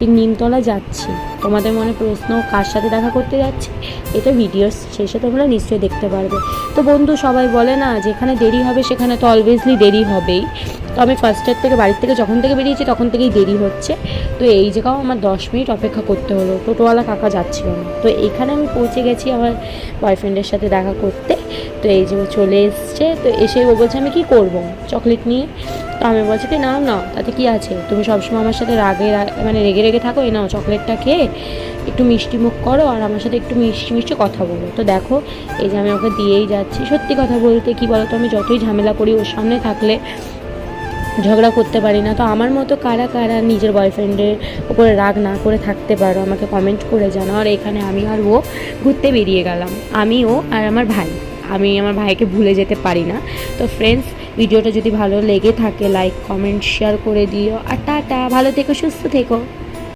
নিমতলা যাচ্ছি। তোমাদের মনে প্রশ্ন কার সাথে দেখা করতে যাচ্ছি, এটা ভিডিওর শেষে তোমরা নিশ্চয়ই দেখতে পারবে। তো বন্ধু, সবাই বলে না যেখানে দেরি হবে সেখানে তো অলওয়েজলি দেরি হবেই। তো আমি ফার্স্টের থেকে বাড়ির থেকে যখন থেকে বেরিয়েছি তখন থেকেই দেরি হচ্ছে। তো এই জায়গাও আমার 10 মিনিট অপেক্ষা করতে হলো, টোটোওয়ালা কাকা যাচ্ছিল না। তো এখানে আমি পৌঁছে গেছি আমার বয়ফ্রেন্ডের সাথে দেখা করতে। তো এই যে চলে এসছে, তো এসে ও বলছে আমি কী করবো চকলেট নিয়ে। তো আমি বলছি কি নাও নাও, তাতে কি আছে, তুমি সবসময় আমার সাথে রেগে রেগে থাকো, এই নাও চকলেটটা খেয়ে একটু মিষ্টি মুখ করো আর আমার সাথে একটু মিষ্টি মিষ্টি কথা বলো। তো দেখো এই যে আমি ওকে দিয়েই যাচ্ছি। সত্যি কথা বলতে কি বলো তো, আমি যতই ঝামেলা করি ওর সামনে থাকলে ঝগড়া করতে পারি না। তো আমার মতো কারা কারা নিজের বয়ফ্রেন্ডের উপরে রাগ না করে থাকতে পারো আমাকে কমেন্ট করে জানাও। আর এখানে আমি আর ও ঘুরতে বেরিয়ে গেলাম, আমি ও আর আমার ভাই। আমি আমার ভাইকে ভুলে যেতে পারি না। তো ফ্রেন্ডস, ভিডিওটা যদি ভালো লেগে থাকে লাইক কমেন্ট শেয়ার করে দিও। আর টাটা, ভালো থেকো, সুস্থ থেকো।